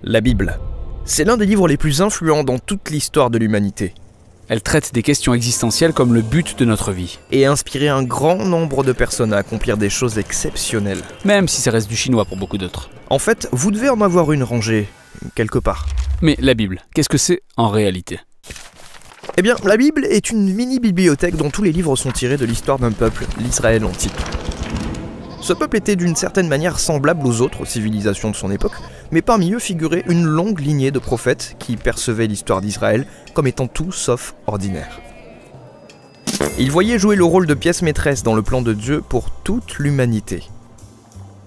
La Bible. C'est l'un des livres les plus influents dans toute l'histoire de l'humanité. Elle traite des questions existentielles comme le but de notre vie. Et a inspiré un grand nombre de personnes à accomplir des choses exceptionnelles. Même si ça reste du chinois pour beaucoup d'autres. En fait, vous devez en avoir une rangée, quelque part. Mais la Bible, qu'est-ce que c'est en réalité ? Eh bien, la Bible est une mini-bibliothèque dont tous les livres sont tirés de l'histoire d'un peuple, l'Israël antique. Ce peuple était d'une certaine manière semblable aux autres civilisations de son époque, mais parmi eux figurait une longue lignée de prophètes qui percevaient l'histoire d'Israël comme étant tout sauf ordinaire. Ils voyaient jouer le rôle de pièce maîtresse dans le plan de Dieu pour toute l'humanité.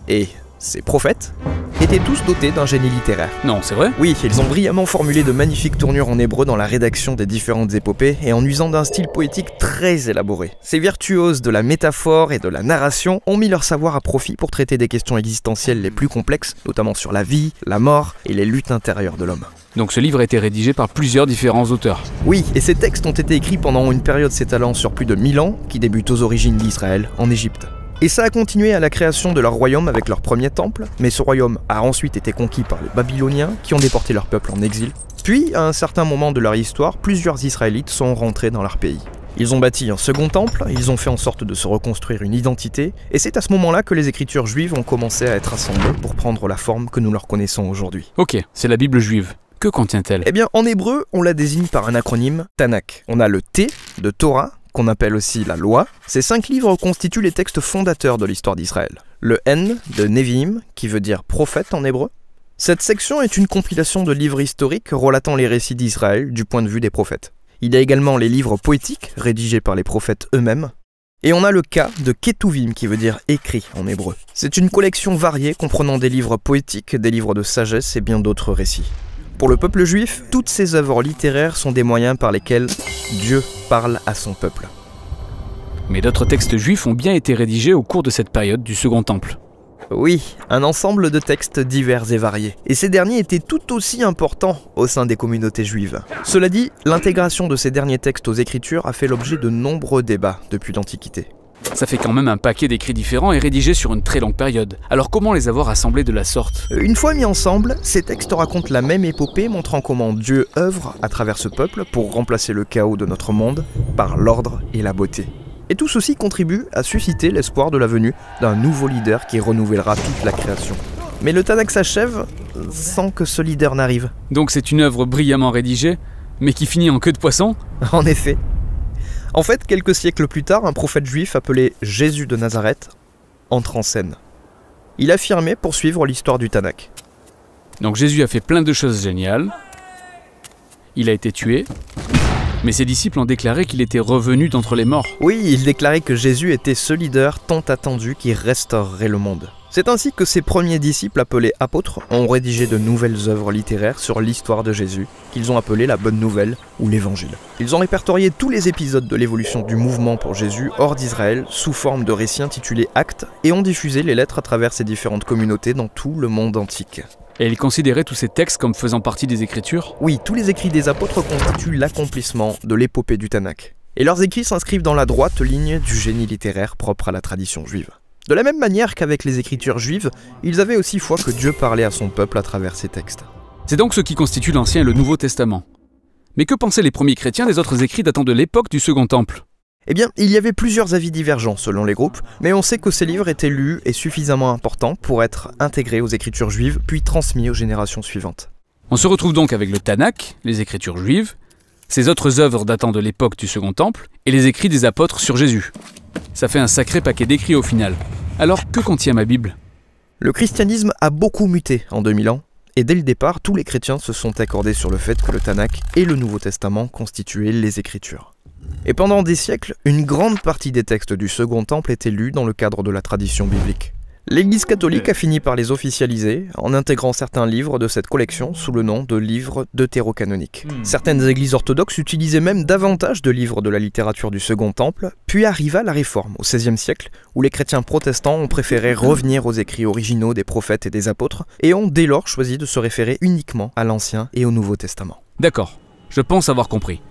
Et ces prophètes étaient tous dotés d'un génie littéraire. Non, c'est vrai ? Oui, ils ont brillamment formulé de magnifiques tournures en hébreu dans la rédaction des différentes épopées et en usant d'un style poétique très élaboré. Ces virtuoses de la métaphore et de la narration ont mis leur savoir à profit pour traiter des questions existentielles les plus complexes, notamment sur la vie, la mort et les luttes intérieures de l'homme. Donc ce livre a été rédigé par plusieurs différents auteurs. Oui, et ces textes ont été écrits pendant une période s'étalant sur plus de 1000 ans, qui débute aux origines d'Israël, en Égypte. Et ça a continué à la création de leur royaume avec leur premier temple, mais ce royaume a ensuite été conquis par les Babyloniens qui ont déporté leur peuple en exil. Puis, à un certain moment de leur histoire, plusieurs Israélites sont rentrés dans leur pays. Ils ont bâti un second temple, ils ont fait en sorte de se reconstruire une identité, et c'est à ce moment-là que les écritures juives ont commencé à être assemblées pour prendre la forme que nous leur connaissons aujourd'hui. Ok, c'est la Bible juive. Que contient-elle ? Eh bien, en hébreu, on la désigne par un acronyme Tanakh. On a le T de Torah, qu'on appelle aussi la loi. Ces 5 livres constituent les textes fondateurs de l'histoire d'Israël. Le N de Nevi'im, qui veut dire prophète en hébreu. Cette section est une compilation de livres historiques relatant les récits d'Israël du point de vue des prophètes. Il y a également les livres poétiques, rédigés par les prophètes eux-mêmes. Et on a le K de Ketuvim, qui veut dire écrit en hébreu. C'est une collection variée comprenant des livres poétiques, des livres de sagesse et bien d'autres récits. Pour le peuple juif, toutes ces œuvres littéraires sont des moyens par lesquels Dieu parle à son peuple. Mais d'autres textes juifs ont bien été rédigés au cours de cette période du Second Temple. Oui, un ensemble de textes divers et variés. Et ces derniers étaient tout aussi importants au sein des communautés juives. Cela dit, l'intégration de ces derniers textes aux Écritures a fait l'objet de nombreux débats depuis l'Antiquité. Ça fait quand même un paquet d'écrits différents et rédigés sur une très longue période. Alors comment les avoir assemblés de la sorte ? Une fois mis ensemble, ces textes racontent la même épopée montrant comment Dieu œuvre à travers ce peuple pour remplacer le chaos de notre monde par l'ordre et la beauté. Et tout ceci contribue à susciter l'espoir de la venue d'un nouveau leader qui renouvellera toute la création. Mais le Tanakh s'achève sans que ce leader n'arrive. Donc c'est une œuvre brillamment rédigée, mais qui finit en queue de poisson ? En effet. En fait, quelques siècles plus tard, un prophète juif appelé Jésus de Nazareth entre en scène. Il affirmait poursuivre l'histoire du Tanakh. Donc Jésus a fait plein de choses géniales. Il a été tué. Mais ses disciples ont déclaré qu'il était revenu d'entre les morts. Oui, il déclarait que Jésus était ce leader tant attendu qui restaurerait le monde. C'est ainsi que ses premiers disciples, appelés apôtres, ont rédigé de nouvelles œuvres littéraires sur l'histoire de Jésus, qu'ils ont appelées la Bonne Nouvelle ou l'Évangile. Ils ont répertorié tous les épisodes de l'évolution du mouvement pour Jésus hors d'Israël sous forme de récits intitulés Actes et ont diffusé les lettres à travers ces différentes communautés dans tout le monde antique. Et ils considéraient tous ces textes comme faisant partie des Écritures ? Oui, tous les écrits des apôtres constituent l'accomplissement de l'épopée du Tanakh. Et leurs écrits s'inscrivent dans la droite ligne du génie littéraire propre à la tradition juive. De la même manière qu'avec les écritures juives, ils avaient aussi foi que Dieu parlait à son peuple à travers ces textes. C'est donc ce qui constitue l'Ancien et le Nouveau Testament. Mais que pensaient les premiers chrétiens des autres écrits datant de l'époque du Second Temple ? Eh bien, il y avait plusieurs avis divergents selon les groupes, mais on sait que ces livres étaient lus et suffisamment importants pour être intégrés aux écritures juives, puis transmis aux générations suivantes. On se retrouve donc avec le Tanakh, les écritures juives, ces autres œuvres datant de l'époque du Second Temple, et les écrits des apôtres sur Jésus. Ça fait un sacré paquet d'écrits au final. Alors, que contient ma Bible ? Le christianisme a beaucoup muté en 2000 ans, et dès le départ, tous les chrétiens se sont accordés sur le fait que le Tanakh et le Nouveau Testament constituaient les Écritures. Et pendant des siècles, une grande partie des textes du Second Temple étaient lus dans le cadre de la tradition biblique. L'Église catholique a fini par les officialiser en intégrant certains livres de cette collection sous le nom de livres deutérocanoniques. Certaines églises orthodoxes utilisaient même davantage de livres de la littérature du Second Temple, puis arriva la Réforme au XVIe siècle, où les chrétiens protestants ont préféré revenir aux écrits originaux des prophètes et des apôtres, et ont dès lors choisi de se référer uniquement à l'Ancien et au Nouveau Testament. D'accord, je pense avoir compris.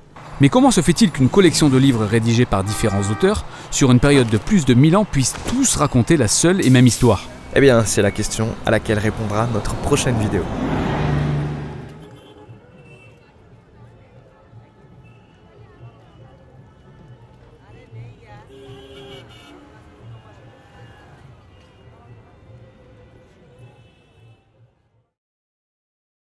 Mais comment se fait-il qu'une collection de livres rédigés par différents auteurs, sur une période de plus de 1000 ans, puissent tous raconter la seule et même histoire ? Eh bien, c'est la question à laquelle répondra notre prochaine vidéo.